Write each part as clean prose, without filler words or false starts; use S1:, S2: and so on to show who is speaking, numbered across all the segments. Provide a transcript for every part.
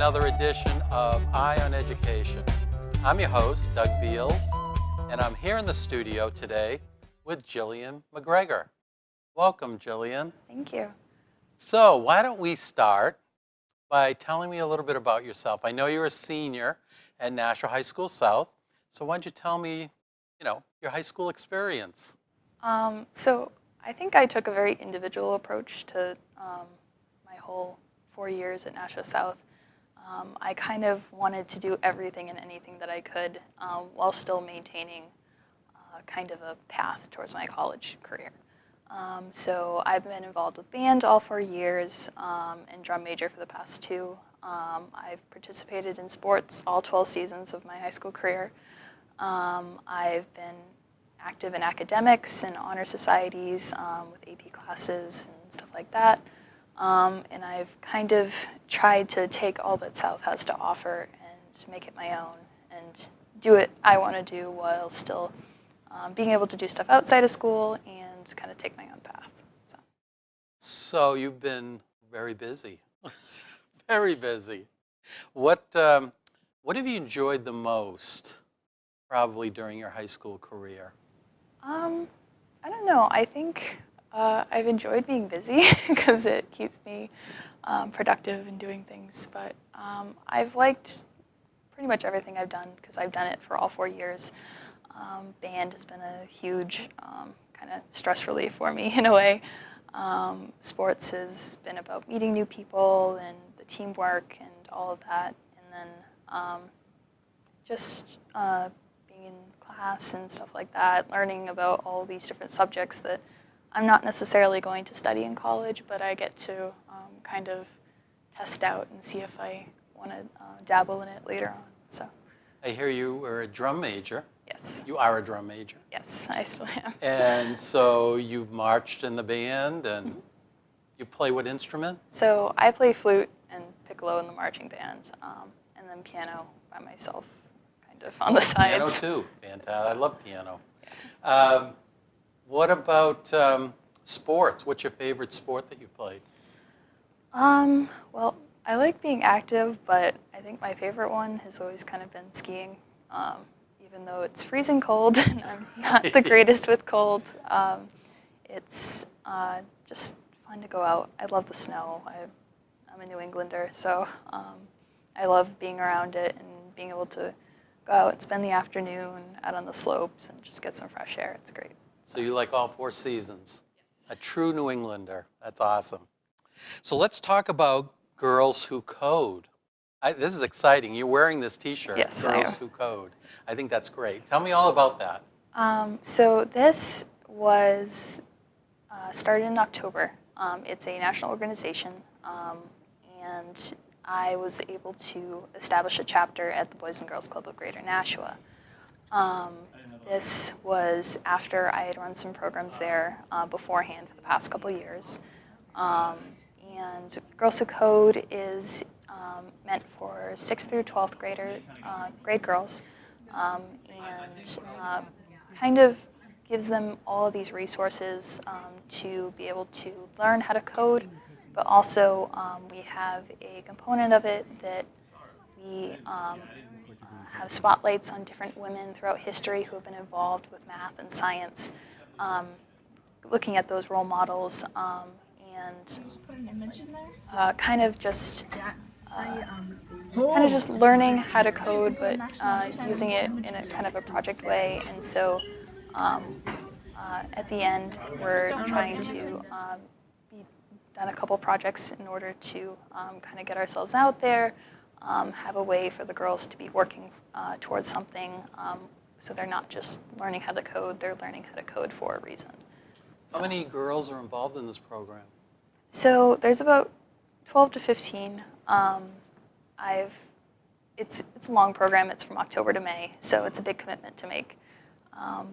S1: another edition of Eye on Education. I'm your host, Doug Beals, and I'm here in the studio today with Jillian MacGregor. Welcome, Jillian.
S2: Thank you.
S1: So why don't we start by telling me a little bit about yourself. I know you're a senior at Nashua High School South, so why don't you tell me, your high school experience?
S2: So I think I took a very individual approach to my whole 4 years at Nashua South. I kind of wanted to do everything and anything that I could while still maintaining kind of a path towards my college career. So I've been involved with band all 4 years and drum major for the past 2. I've participated in sports all 12 seasons of my high school career. I've been active in academics and honor societies with AP classes and stuff like that. And I've kind of tried to take all that South has to offer and make it my own and do what I want to do while still being able to do stuff outside of school and kind of take my own path.
S1: So you've been very busy, very busy. What have you enjoyed the most probably during your high school career?
S2: I don't know. I think I've enjoyed being busy because it keeps me productive and doing things. But I've liked pretty much everything I've done because I've done it for all 4 years. Band has been a huge kind of stress relief for me in a way. Sports has been about meeting new people and the teamwork and all of that. And then just being in class and stuff like that, learning about all these different subjects that I'm not necessarily going to study in college, but I get to kind of test out and see if I want to dabble in it later on. So
S1: I hear you were a drum major.
S2: Yes.
S1: You are a drum major.
S2: Yes, I still am.
S1: And so you've marched in the band, and you play what instrument?
S2: So I play flute and piccolo in the marching band, and then piano by myself, kind of on the sides.
S1: Piano too. Fantastic. I love piano. Yeah. What about sports? What's your favorite sport that you played?
S2: Well, I like being active, but I think my favorite one has always kind of been skiing. Even though it's freezing cold and I'm not the greatest with cold, it's just fun to go out. I love the snow. I'm a New Englander, so I love being around it and being able to go out and spend the afternoon out on the slopes and just get some fresh air. It's great.
S1: So you like all 4 seasons? Yes. A true New Englander. That's awesome. So let's talk about Girls Who Code. This is exciting. You're wearing this T-shirt,
S2: yes,
S1: Girls Who Code. I think that's great. Tell me all about that.
S2: So this was started in October. It's a national organization, and I was able to establish a chapter at the Boys and Girls Club of Greater Nashua. This was after I had run some programs there beforehand for the past couple of years. And Girls Who Code is meant for 6th through 12th grade girls, and kind of gives them all of these resources to be able to learn how to code, but also we have a component of it that we have spotlights on different women throughout history who have been involved with math and science, looking at those role models, and kind of just learning how to code, but using it in a kind of a project way. And so at the end, we're trying to done a couple projects in order to kind of get ourselves out there, have a way for the girls to be working towards something, so they're not just learning how to code, they're learning how to code for a reason.
S1: How many girls are involved in this program?
S2: So there's about 12 to 15. It's a long program. It's from October to May, so it's a big commitment to make.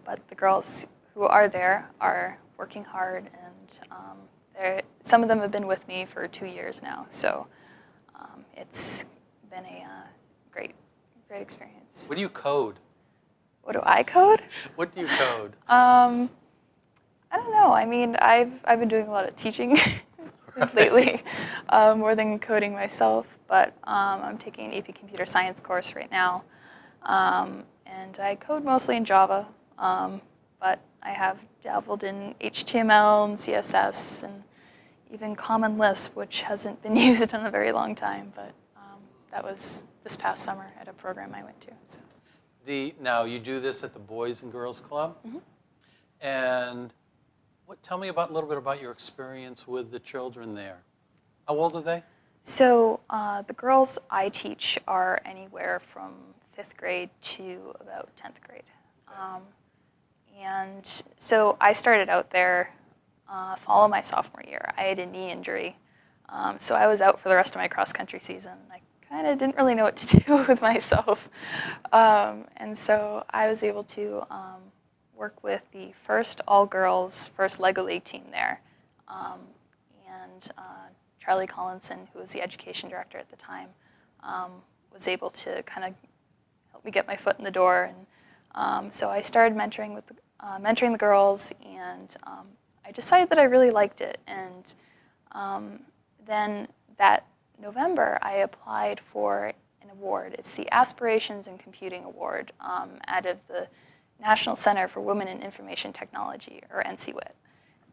S2: But the girls who are there are working hard, and some of them have been with me for 2 years now. So it's been a great experience.
S1: What do you code?
S2: What do I code?
S1: What do you code?
S2: I don't know. I mean, I've been doing a lot of teaching lately, more than coding myself. but I'm taking an AP Computer Science course right now. And I code mostly in Java, but I have dabbled in HTML and CSS and even Common Lisp, which hasn't been used in a very long time, but that was this past summer at a program I went to. So.
S1: Now, you do this at the Boys and Girls Club,
S2: Mm-hmm.
S1: and tell me a little bit about your experience with the children there. How old are they?
S2: So the girls I teach are anywhere from 5th grade to about 10th grade. And so I started out there fall of my sophomore year. I had a knee injury, so I was out for the rest of my cross-country season. I kind of didn't really know what to do with myself. And so I was able to work with the first all-girls, first Lego League team there. And Charlie Collinson, who was the education director at the time, was able to kind of help me get my foot in the door. And so I started mentoring the girls, and I decided that I really liked it. And then that November, I applied for an award. It's the Aspirations in Computing Award out of the National Center for Women in Information Technology, or NCWIT.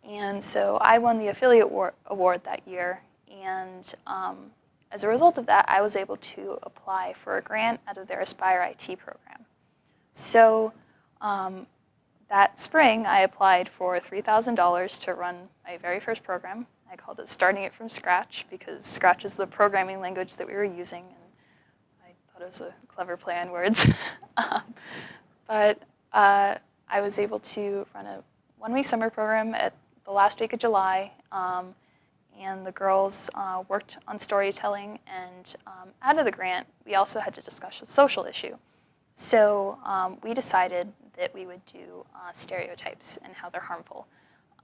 S2: And so I won the affiliate award that year, and as a result of that, I was able to apply for a grant out of their Aspire IT program. So that spring, I applied for $3,000 to run my very first program. I called it Starting It From Scratch, because Scratch is the programming language that we were using, and I thought it was a clever play on words. But I was able to run a one-week summer program at the last week of July, and the girls worked on storytelling, and out of the grant, we also had to discuss a social issue. So we decided that we would do stereotypes and how they're harmful.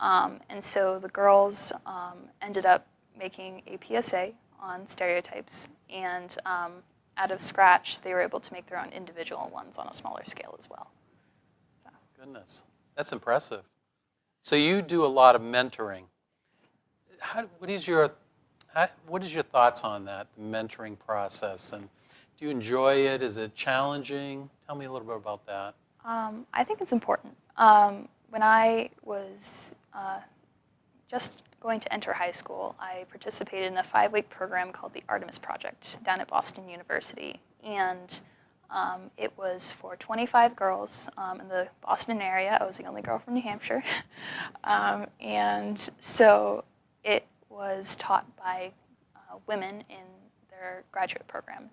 S2: And so the girls ended up making a PSA on stereotypes, and out of scratch, they were able to make their own individual ones on a smaller scale as well. So.
S1: Goodness, that's impressive. So you do a lot of mentoring. What is your thoughts on that, the mentoring process? And do you enjoy it? Is it challenging? Tell me a little bit about that.
S2: I think it's important. When I was just going to enter high school, I participated in a 5-week program called the Artemis Project down at Boston University. And it was for 25 girls in the Boston area. I was the only girl from New Hampshire. And so it was taught by women in their graduate program.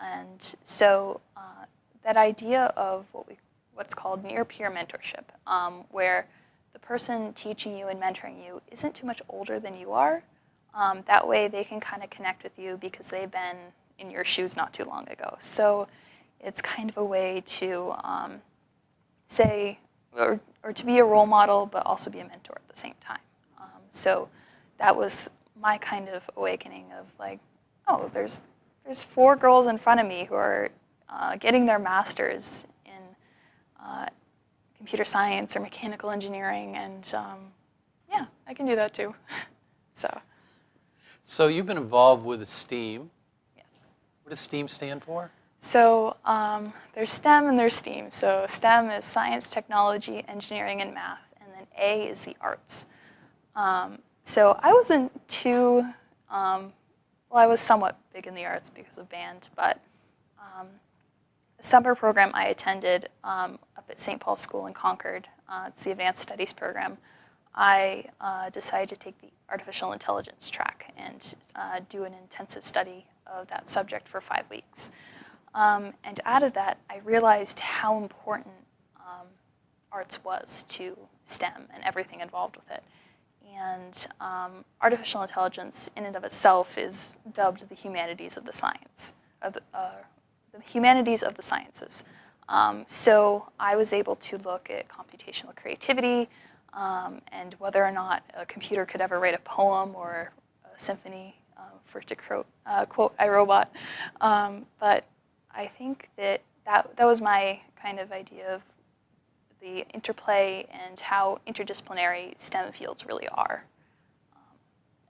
S2: And so that idea of what's called near-peer mentorship, where the person teaching you and mentoring you isn't too much older than you are. That way they can kind of connect with you because they've been in your shoes not too long ago. So it's kind of a way to say, or to be a role model, but also be a mentor at the same time. So that was my kind of awakening of like, oh, there's 4 girls in front of me who are getting their masters in computer science or mechanical engineering, and yeah, I can do that too. So
S1: you've been involved with STEAM.
S2: yes.
S1: What does STEAM stand for?
S2: So there's STEM and there's STEAM. So STEM is science, technology, engineering, and math, and then A is the arts. So I wasn't too, well, I was somewhat big in the arts because of band, but a summer program I attended up at St. Paul's School in Concord, it's the Advanced Studies program, I decided to take the artificial intelligence track and do an intensive study of that subject for 5 weeks. And out of that, I realized how important arts was to STEM and everything involved with it. And artificial intelligence in and of itself is dubbed the humanities of the science, the humanities of the sciences. So I was able to look at computational creativity and whether or not a computer could ever write a poem or a symphony, for to quote iRobot. But I think that was my kind of idea of the interplay and how interdisciplinary STEM fields really are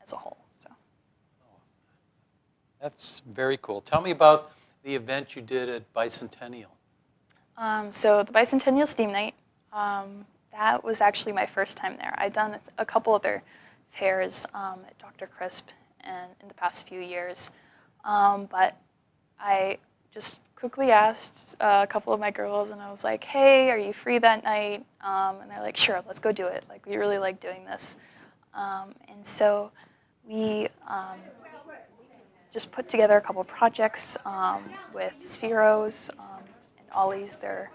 S2: as a whole. So.
S1: That's very cool. Tell me about the event you did at Bicentennial.
S2: So the Bicentennial Steam Night, that was actually my first time there. I'd done a couple other fairs at Dr. Crisp and in the past few years, but I just quickly asked a couple of my girls, and I was like, "Hey, are you free that night?" And they're like, "Sure, let's go do it. Like, we really like doing this." And so we just put together a couple projects with Spheros and Ollies. They're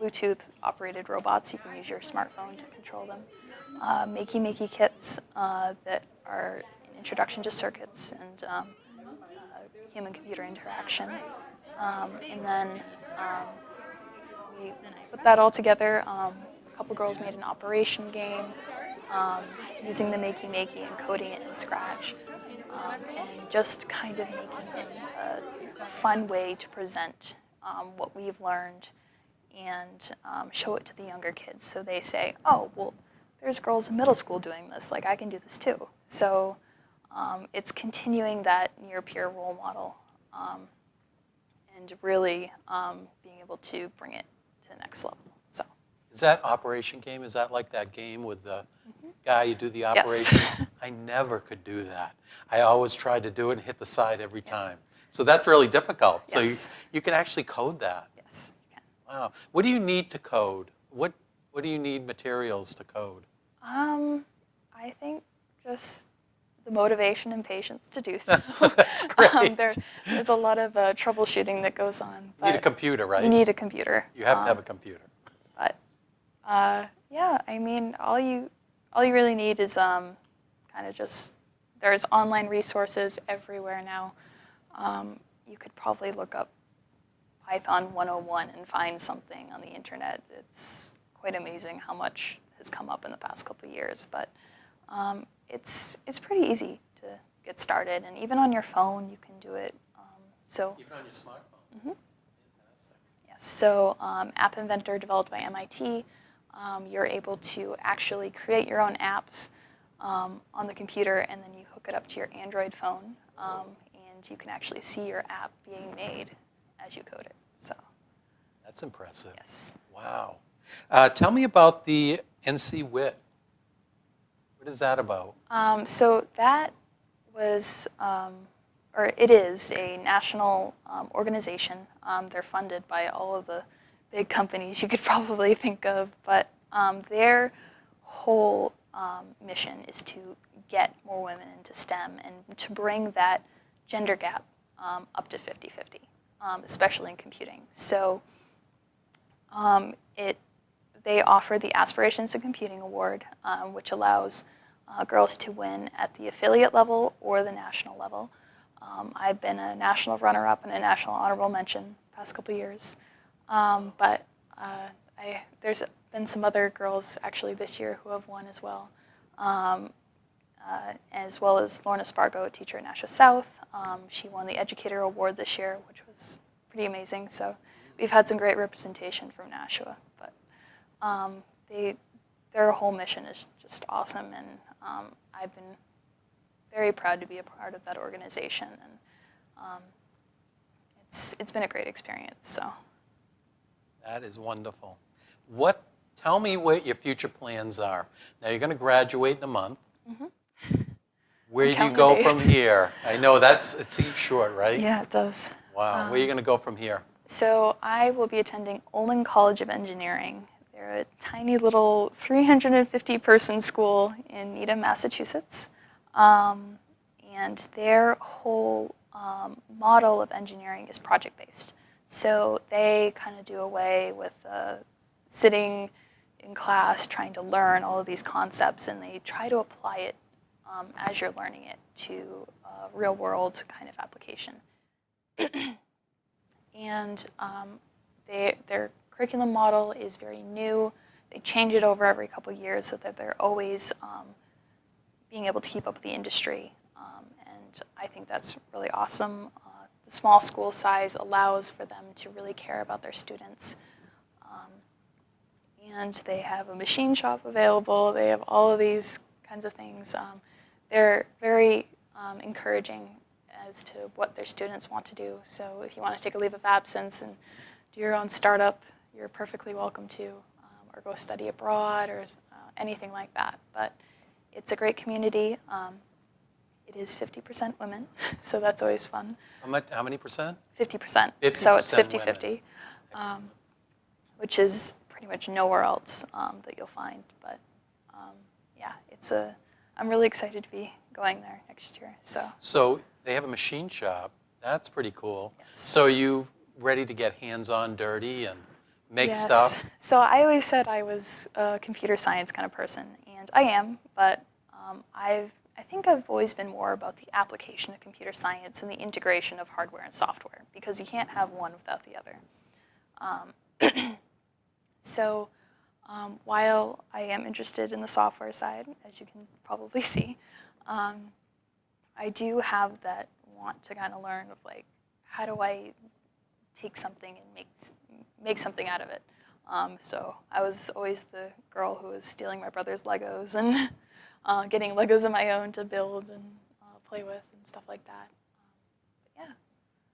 S2: Bluetooth-operated robots. You can use your smartphone to control them. Makey kits that are an introduction to circuits and human-computer interaction. And then we put that all together. A couple girls made an operation game using the Makey and coding it in Scratch. And just kind of making it a fun way to present what we've learned and show it to the younger kids. So they say, oh, well, there's girls in middle school doing this. Like, I can do this too. So it's continuing that near-peer role model and really being able to bring it to the next level. So.
S1: Is that operation game, is that like that game with the guy you do the operation?
S2: Yes.
S1: I never could do that. I always tried to do it and hit the side every time. So that's really difficult.
S2: Yes.
S1: So you can actually code that.
S2: Yes, you can.
S1: Wow. What do you need to code? What do you need materials to code?
S2: I think just the motivation and patience to do so.
S1: That's great.
S2: There's a lot of troubleshooting that goes on.
S1: You need a computer, right?
S2: You need a computer.
S1: You have to have a computer.
S2: But yeah, I mean, all you really need is kind of just, there's online resources everywhere now. You could probably look up Python 101 and find something on the internet. It's quite amazing how much has come up in the past couple of years. But it's pretty easy to get started, and even on your phone you can do it.
S1: Even on your smartphone?
S2: Mm-hmm. Yes. So App Inventor, developed by MIT, you're able to actually create your own apps on the computer, and then you hook it up to your Android phone, and you can actually see your app being made as you code it. So
S1: that's impressive.
S2: Yes.
S1: Wow. Tell me about the NCWIT. What is that about?
S2: So that was, or it is, a national organization. They're funded by all of the big companies you could probably think of, but their whole mission is to get more women into STEM and to bring that gender gap up to 50-50, especially in computing. So they offer the Aspirations in Computing Award, which allows girls to win at the affiliate level or the national level. I've been a national runner-up and a national honorable mention the past couple years. But there's been some other girls actually this year who have won as well as Lorna Spargo, a teacher at Nashua South. She won the Educator Award this year, which was pretty amazing. So we've had some great representation from Nashua. But their whole mission is just awesome, and I've been very proud to be a part of that organization, and it's been a great experience. So
S1: that is wonderful. Tell me what your future plans are. Now you're going to graduate in a month.
S2: Mm-hmm.
S1: Where do you go from here? I know it seems short, right?
S2: Yeah, it does.
S1: Wow. Where are you going to go from here?
S2: So I will be attending Olin College of Engineering. They're a tiny little 350-person school in Needham, Massachusetts. And their whole model of engineering is project-based. So they kind of do away with sitting in class trying to learn all of these concepts, and they try to apply it as you're learning it to a real-world kind of application. And their curriculum model is very new. They change it over every couple of years so that they're always being able to keep up with the industry. And I think that's really awesome. The small school size allows for them to really care about their students. And they have a machine shop available. They have all of these kinds of things. They're very encouraging as to what their students want to do. So if you want to take a leave of absence and do your own startup, you're perfectly welcome to, or go study abroad or anything like that. But it's a great community. It is 50% women, so that's always fun.
S1: How many percent?
S2: 50%.
S1: 50%
S2: So it's
S1: women.
S2: 50-50, which is pretty much nowhere else that you'll find. But yeah, I'm really excited to be going there next year.
S1: So they have a machine shop. That's pretty cool.
S2: Yes.
S1: So you ready to get hands-on dirty and make stuff?
S2: So I always said I was a computer science kind of person, and I am, but I think I've always been more about the application of computer science and the integration of hardware and software, because you can't have one without the other. So while I am interested in the software side, as you can probably see, I do have that want to kind of learn of like, how do I take something and make something out of it? So I was always the girl who was stealing my brother's Legos and getting Legos of my own to build and play with and stuff like that. Yeah.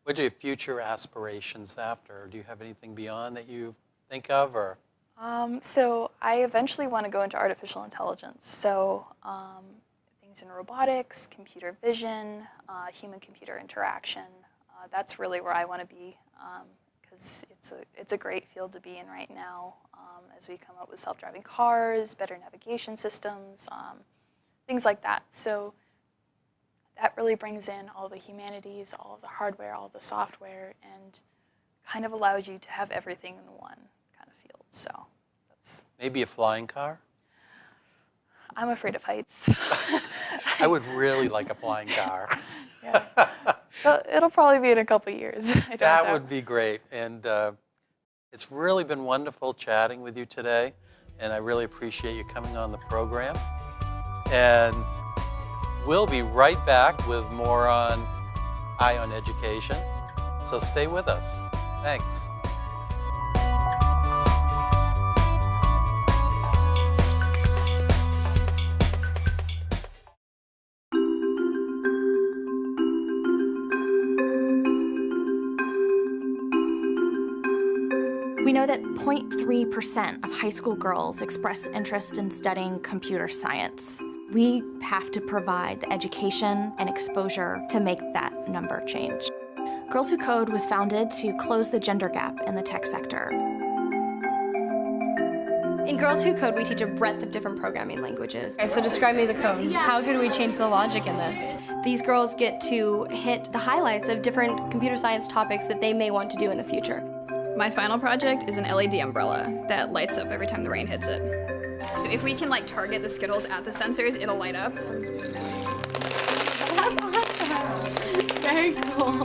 S1: What are your future aspirations after? Do you have anything beyond that you think of, or?
S2: So I eventually want to go into artificial intelligence. So things in robotics, computer vision, human-computer interaction. That's really where I want to be, because it's a great field to be in right now as we come up with self-driving cars, better navigation systems, things like that. So that really brings in all the humanities, all of the hardware, all of the software, and kind of allows you to have everything in one kind of field. So that's...
S1: Maybe a flying car?
S2: I'm afraid of heights.
S1: I would really like a flying car.
S2: Yeah. So it'll probably be in a couple years.
S1: That would be great. And it's really been wonderful chatting with you today. And I really appreciate you coming on the program. And we'll be right back with more on Eye on Education. So stay with us. Thanks.
S3: We know that 0.3% of high school girls express interest in studying computer science. We have to provide the education and exposure to make that number change. Girls Who Code was founded to close the gender gap in the tech sector.
S4: In Girls Who Code, we teach a breadth of different programming languages. Okay, so describe me the code. How could we change the logic in this? These girls get to hit the highlights of different computer science topics that they may want to do in the future.
S5: My final project is an LED umbrella that lights up every time the rain hits it. So if we can target the Skittles at the sensors, it'll light up.
S4: That's awesome. Very cool.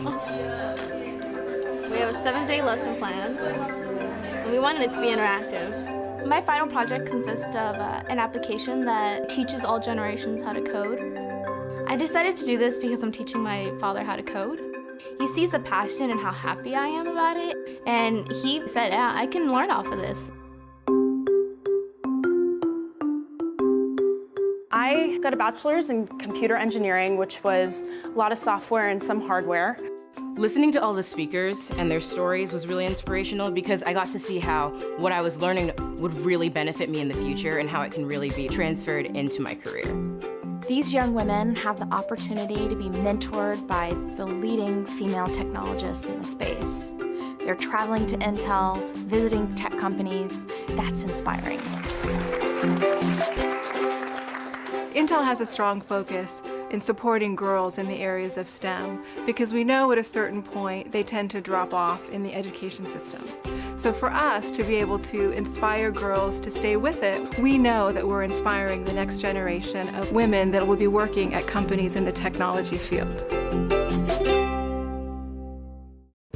S6: We have a 7-day lesson plan, and we wanted it to be interactive. My final project consists of an application that teaches all generations how to code. I decided to do this because I'm teaching my father how to code. He sees the passion and how happy I am about it, and he said, yeah, I can learn off of this.
S7: I got a bachelor's in computer engineering, which was a lot of software and some hardware.
S8: Listening to all the speakers and their stories was really inspirational because I got to see how what I was learning would really benefit me in the future and how it can really be transferred into my career.
S3: These young women have the opportunity to be mentored by the leading female technologists in the space. They're traveling to Intel, visiting tech companies. That's inspiring.
S9: Intel has a strong focus in supporting girls in the areas of STEM because we know at a certain point they tend to drop off in the education system. So for us to be able to inspire girls to stay with it, we know that we're inspiring the next generation of women that will be working at companies in the technology field.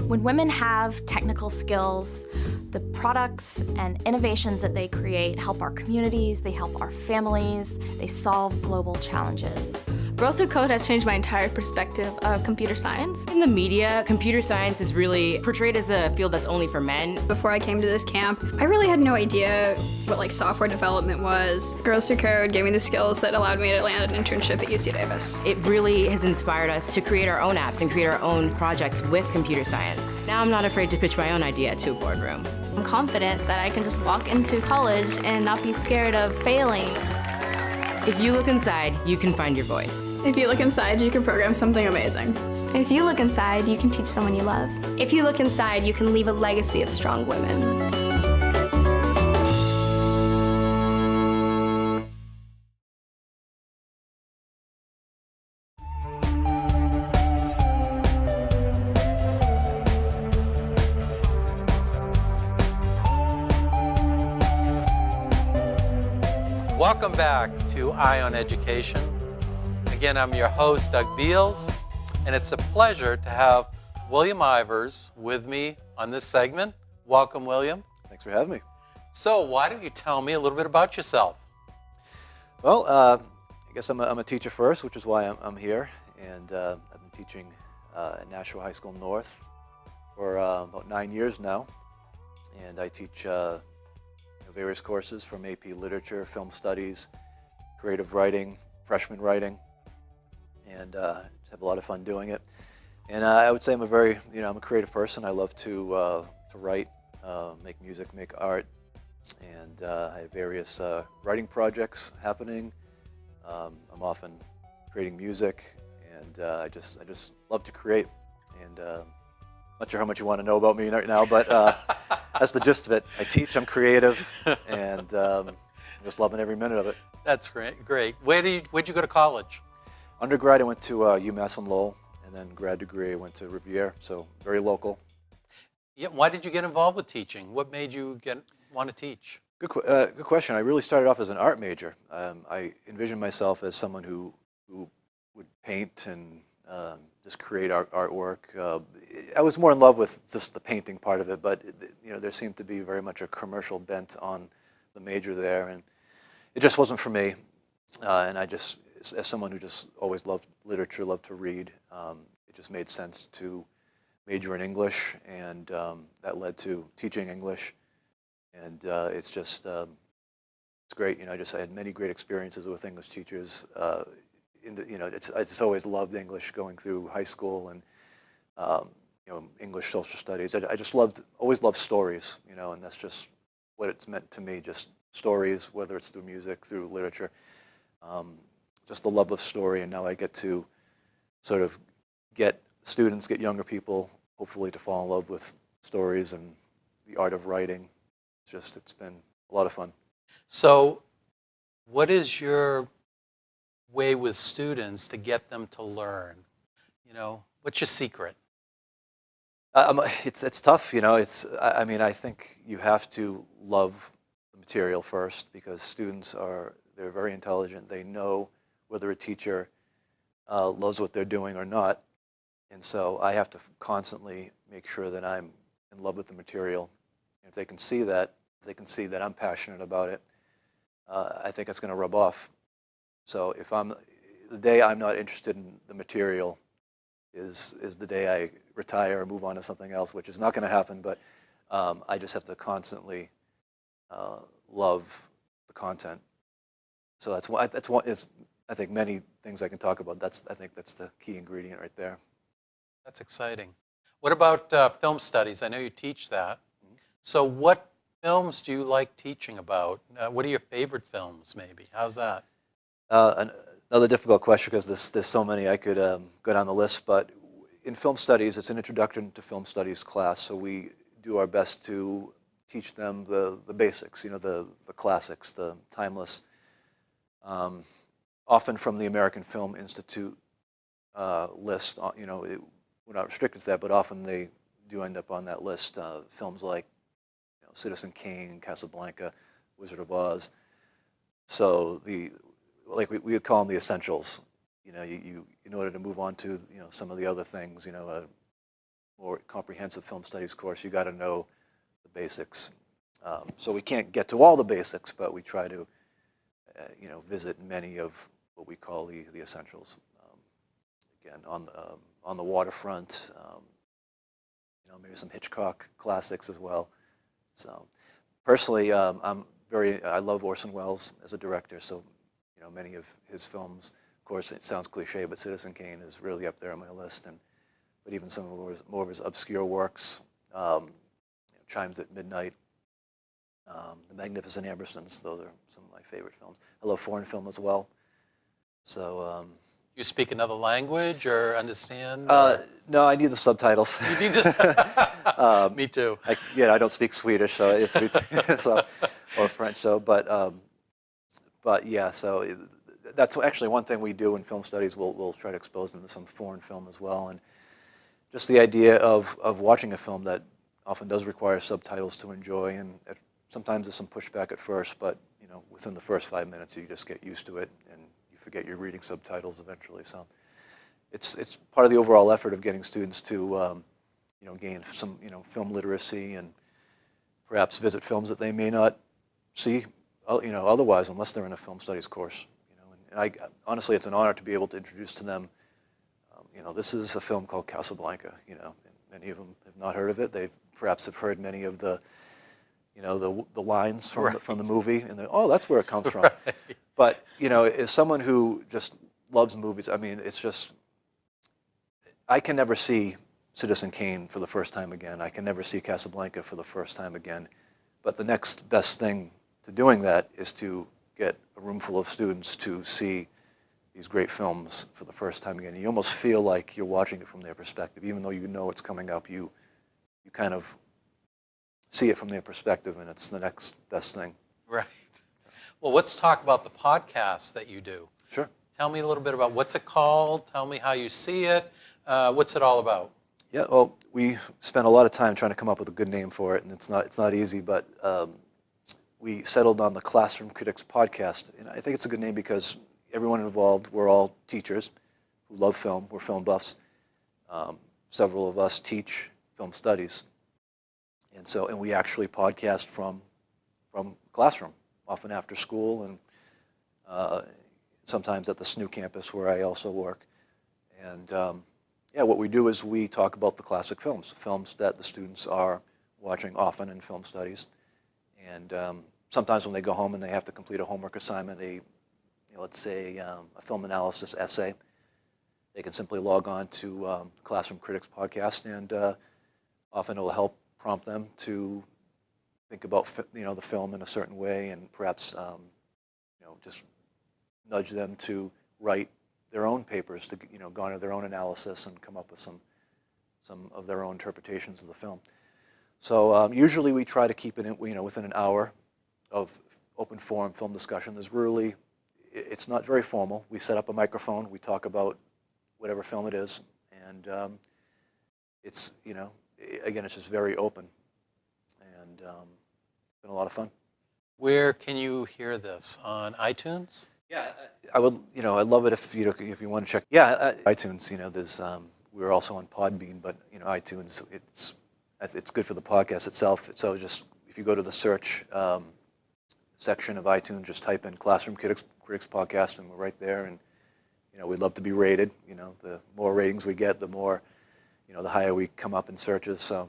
S3: When women have technical skills, the products and innovations that they create help our communities, they help our families, they solve global challenges.
S6: Girls Who Code has changed my entire perspective of computer science.
S8: In the media, computer science is really portrayed as a field that's only for men.
S5: Before I came to this camp, I really had no idea what like software development was. Girls Who Code gave me the skills that allowed me to land an internship at UC Davis.
S8: It really has inspired us to create our own apps and create our own projects with computer science. Now I'm not afraid to pitch my own idea to a boardroom.
S6: I'm confident that I can just walk into college and not be scared of failing.
S8: If you look inside, you can find your voice.
S5: If you look inside, you can program something amazing.
S6: If you look inside, you can teach someone you love.
S4: If you look inside, you can leave a legacy of strong women.
S1: Welcome back to Eye on Education. Again, I'm your host, Doug Beals, and it's a pleasure to have William Ivers with me on this segment. Welcome, William.
S10: Thanks for having me.
S1: So why don't you tell me a little bit about yourself?
S10: Well, I guess I'm a teacher first, which is why I'm here, and I've been teaching at Nashua High School North for about 9 years now, and I teach various courses from AP Literature, Film Studies, Creative Writing, Freshman Writing, and just have a lot of fun doing it. And I would say I'm I'm a creative person. I love to write, make music, make art, and I have various writing projects happening. I'm often creating music, and I just love to create. And not sure how much you want to know about me right now, but that's the gist of it. I teach, I'm creative, and I'm just loving every minute of it.
S1: That's great. Where'd you go to college?
S10: Undergrad, I went to UMass and Lowell, and then grad degree, I went to Riviere, so very local.
S1: Yeah. Why did you get involved with teaching? What made you want to teach?
S10: Good question. I really started off as an art major. I envisioned myself as someone who would paint and just create artwork. I was more in love with just the painting part of it, but there seemed to be very much a commercial bent on the major there, and it just wasn't for me. And I just, as someone who just always loved literature, loved to read, it just made sense to major in English, and that led to teaching English. And it's just, it's great. I had many great experiences with English teachers. I just always loved English going through high school, and English social studies. I just always loved stories, and that's just what it's meant to me. Just stories, whether it's through music, through literature, just the love of story. And now I get to sort of get students, get younger people, hopefully to fall in love with stories and the art of writing. It's been a lot of fun.
S1: So what is your way with students to get them to learn? What's your secret?
S10: It's tough, I think you have to love the material first, because students they're very intelligent. They know whether a teacher loves what they're doing or not. And so I have to constantly make sure that I'm in love with the material. If they can see that, if they can see that I'm passionate about it, I think it's going to rub off. So if the day I'm not interested in the material is the day I retire or move on to something else, which is not going to happen, but I just have to constantly love the content. So that's one, I think many things I can talk about. I think that's the key ingredient right there.
S1: That's exciting. What about film studies? I know you teach that. Mm-hmm. So what films do you like teaching about? What are your favorite films, maybe? How's that?
S10: Another difficult question, because there's so many I could go down the list. But in film studies, it's an introduction to film studies class. So we do our best to teach them the basics, the classics, the timeless. Often from the American Film Institute list, we're not restricted to that, but often they do end up on that list. Films like Citizen Kane, Casablanca, Wizard of Oz. So we would call them the essentials. You in order to move on to some of the other things, a more comprehensive film studies course, you got to know the basics. So we can't get to all the basics, but we try to visit many of what we call the essentials. again, on the waterfront, you know, maybe some Hitchcock classics as well. So personally, I love Orson Welles as a director, so you know, many of his films, of course it sounds cliche, but Citizen Kane is really up there on my list, but even some of more of his obscure works, you know, Chimes at Midnight, The Magnificent Ambersons, those are some of my favorite films. I love foreign film as well. So
S1: You speak another language or understand?
S10: no, I need the subtitles.
S1: You need to. Me too.
S10: I don't speak Swedish, so so, or French. So, but yeah, so that's actually one thing we do in film studies. We'll try to expose them to some foreign film as well, and just the idea of watching a film that often does require subtitles to enjoy, and sometimes there's some pushback at first, but you know, within the first 5 minutes, you just get used to it, and you forget you're reading subtitles eventually. So, it's part of the overall effort of getting students to you know, gain some, you know, film literacy and perhaps visit films that they may not see, you know, otherwise unless they're in a film studies course. You know, and honestly, it's an honor to be able to introduce to them. You know, this is a film called Casablanca. You know, and many of them have not heard of it. They perhaps have heard many of the, you know, the lines from
S1: Right.
S10: from the movie, and oh, that's where it comes from.
S1: Right.
S10: But you know, as someone who just loves movies, I mean, it's just, I can never see Citizen Kane for the first time again. I can never see Casablanca for the first time again. But the next best thing to doing that is to get a room full of students to see these great films for the first time again. You almost feel like you're watching it from their perspective. Even though you know it's coming up, you kind of see it from their perspective, and it's the next best thing.
S1: Right. Well, let's talk about the podcast that you do.
S10: Sure.
S1: Tell me a little bit about what's it called. Tell me how you see it. What's it all about?
S10: Yeah, well, we spent a lot of time trying to come up with a good name for it, and it's not easy, but we settled on the Classroom Critics podcast. And I think it's a good name because everyone involved, we're all teachers who love film, we're film buffs. Several of us teach film studies. And we actually podcast from classroom, often after school, and sometimes at the SNU campus where I also work. And yeah, what we do is we talk about the classic films that the students are watching often in film studies. And sometimes when they go home and they have to complete a homework assignment, let's say a film analysis essay, they can simply log on to Classroom Critics podcast, and often it will help prompt them to think about the film in a certain way, and perhaps just nudge them to write their own papers to garner their own analysis and come up with some of their own interpretations of the film. So usually we try to keep it within an hour of open forum film discussion. It's not very formal. We set up a microphone. We talk about whatever film it is, and it's again, it's just very open, and it's been a lot of fun.
S1: Where can you hear this? On iTunes?
S10: Yeah, I would. I'd love it if you want to check. Yeah, iTunes. There's we're also on Podbean, but iTunes. It's good for the podcast itself. So just if you go to the search section of iTunes, just type in Classroom Critics podcast, and we're right there. And we'd love to be rated. The more ratings we get, the more, the higher we come up in searches. So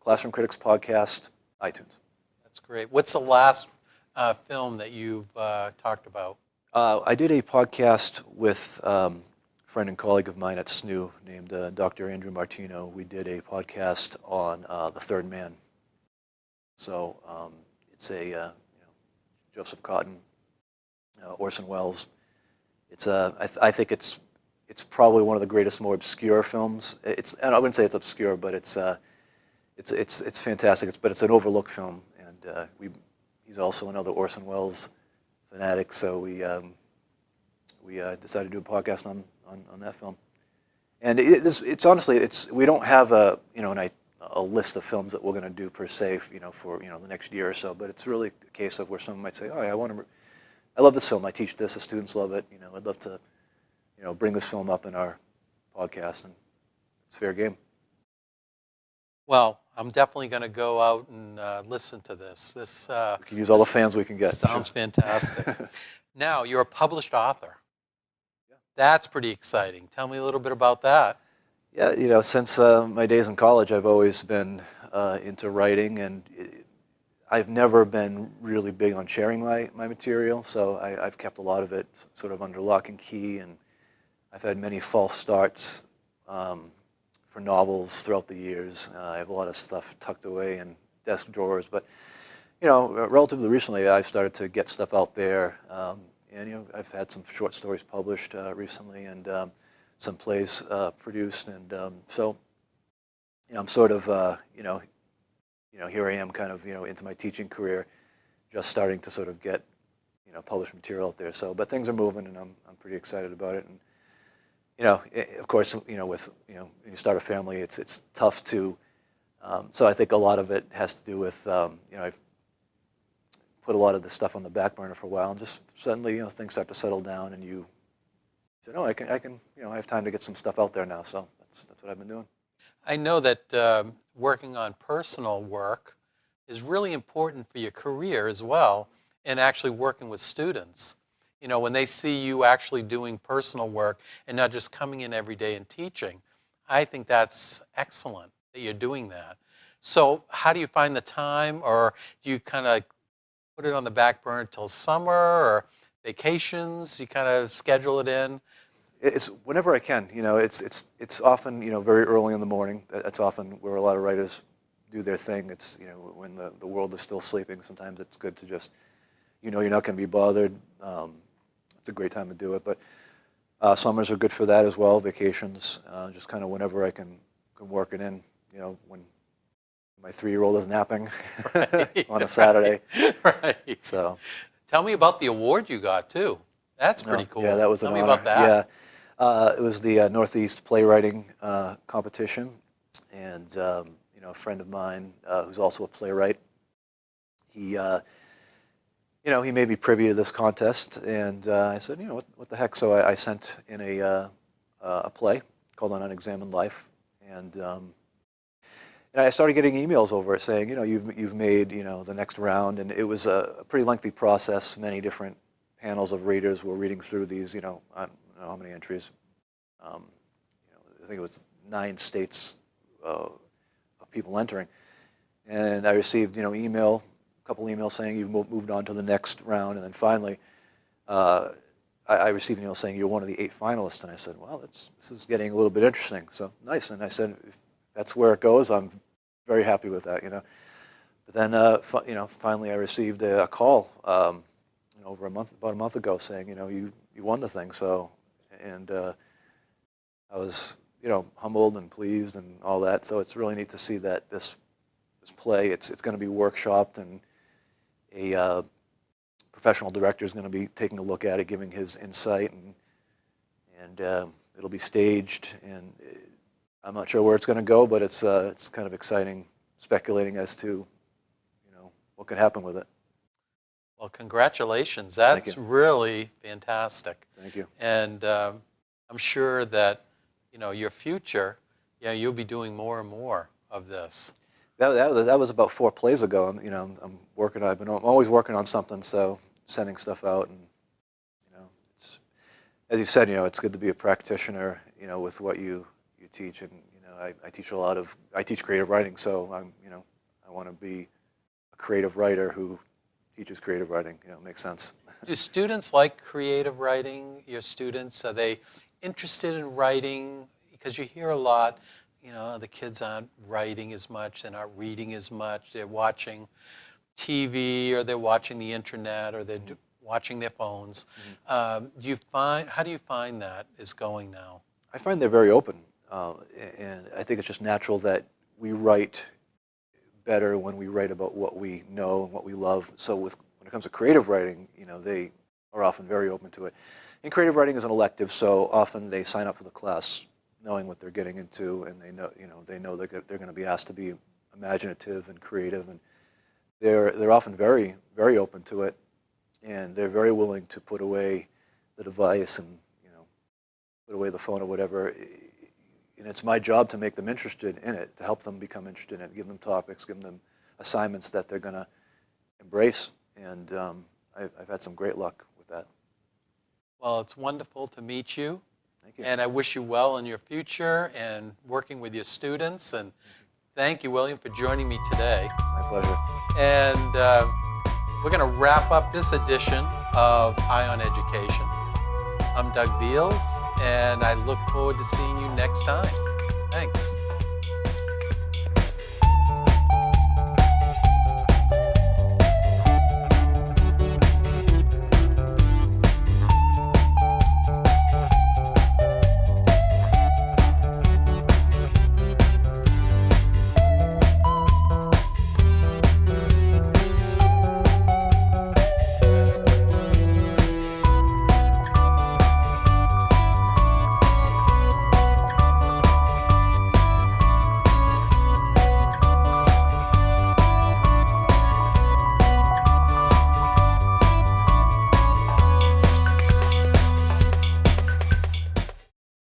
S10: Classroom Critics podcast, iTunes.
S1: That's great. What's the last film that you've talked about?
S10: I did a podcast with a friend and colleague of mine at SNU named Dr. Andrew Martino. We did a podcast on The Third Man. So it's a Joseph Cotten, Orson Welles. It's I think it's probably one of the greatest, more obscure films. And I wouldn't say it's obscure, but it's fantastic. But it's an overlooked film, and he's also another Orson Welles fanatic, so we decided to do a podcast on that film. And it's honestly, we don't have a list of films that we're going to do per se, for the next year or so. But it's really a case of where someone might say, "Oh, I love this film. I teach this. The students love it. I'd love to, bring this film up in our podcast," and it's fair game.
S1: Well, I'm definitely going to go out and listen to this.
S10: We can use all the fans we can get.
S1: Sounds fantastic. Now, you're a published author.
S10: Yeah.
S1: That's pretty exciting. Tell me a little bit about that.
S10: Yeah, you know, since my days in college, I've always been into writing, and I've never been really big on sharing my material, so I've kept a lot of it sort of under lock and key, and I've had many false starts for novels throughout the years. I have a lot of stuff tucked away in desk drawers, but you know, relatively recently, I've started to get stuff out there, and you know, I've had some short stories published recently, and some plays produced, and so you know, I'm sort of you know, here I am, kind of, you know, into my teaching career, just starting to sort of get, you know, published material out there. So, but things are moving, and I'm pretty excited about it. And you know, of course, you know, with, you know, when you start a family, it's tough to. So I think a lot of it has to do with, you know, I've put a lot of this stuff on the back burner for a while, and just suddenly, you know, things start to settle down, and you say, "Oh, I can, you know, I have time to get some stuff out there now." So that's what I've been doing.
S1: I know that working on personal work is really important for your career as well, and actually working with students. You know, when they see you actually doing personal work and not just coming in every day and teaching, I think that's excellent that you're doing that. So how do you find the time, or do you kind of put it on the back burner till summer or vacations? You kind of schedule it in?
S10: It's whenever I can. You know, it's often, you know, very early in the morning. That's often where a lot of writers do their thing. It's, you know, when the world is still sleeping. Sometimes it's good to just, you know, you're not going to be bothered. It's a great time to do it. But summers are good for that as well. Vacations, just kind of whenever I can work it in. You know, when my 3-year-old is napping
S1: Right,
S10: on a Saturday.
S1: Right.
S10: So.
S1: Tell me about the award you got too. That's pretty cool.
S10: Yeah, that was an
S1: honor.
S10: honor.
S1: Tell me about that.
S10: Yeah, it was the Northeast Playwriting competition, and you know, a friend of mine who's also a playwright, he, you know, he made me privy to this contest, and I said, you know, what the heck? So I sent in a play called An Unexamined Life, and I started getting emails over it saying, you know, you've made, you know, the next round, and it was a pretty lengthy process. Many different panels of readers were reading through these, you know, I don't know how many entries. You know, I think it was 9 states of people entering, and I received, you know, a couple emails saying you've moved on to the next round, and then finally, I received an email saying you're one of the 8 finalists, and I said, well, this is getting a little bit interesting. So nice, and I said, if that's where it goes, I'm very happy with that, you know. But then, you know, finally I received a call. You know, about a month ago, saying, you know, you won the thing. So, and I was, you know, humbled and pleased and all that. So it's really neat to see that this play, it's going to be workshopped, and a professional director is going to be taking a look at it, giving his insight, and it'll be staged. And I'm not sure where it's going to go, but it's kind of exciting, speculating as to, you know, what could happen with it.
S1: Well, congratulations. That's really fantastic.
S10: Thank you.
S1: And I'm sure that, you know, your future, yeah, you'll be doing more and more of this.
S10: That was about 4 plays ago. You know, I'm always working on something, so sending stuff out, and you know, it's, as you said, you know, it's good to be a practitioner, you know, with what you teach, and you know, I teach creative writing, so I want to be a creative writer who teaches creative writing. You know, it makes sense.
S1: Do students like creative writing? Your students, are they interested in writing? Because you hear a lot, you know, the kids aren't writing as much, they're not reading as much, they're watching TV, or they're watching the internet, or they're watching their phones. How do you find that is going now?
S10: I find they're very open, and I think it's just natural that we write better when we write about what we know and what we love. So when it comes to creative writing, you know, they are often very open to it. And creative writing is an elective, so often they sign up for the class knowing what they're getting into, and they know they're going to be asked to be imaginative and creative, and they're often very, very open to it, and they're very willing to put away the device and, you know, put away the phone or whatever. And it's my job to make them interested in it, to help them become interested in it, give them topics, give them assignments that they're going to embrace. And I've had some great luck with that.
S1: Well, it's wonderful to meet you.
S10: Thank you.
S1: And I wish you well in your future and working with your students. And thank you, William, for joining me today.
S10: My pleasure.
S1: And we're going to wrap up this edition of Eye on Education. I'm Doug Beals, and I look forward to seeing you next time. Thanks.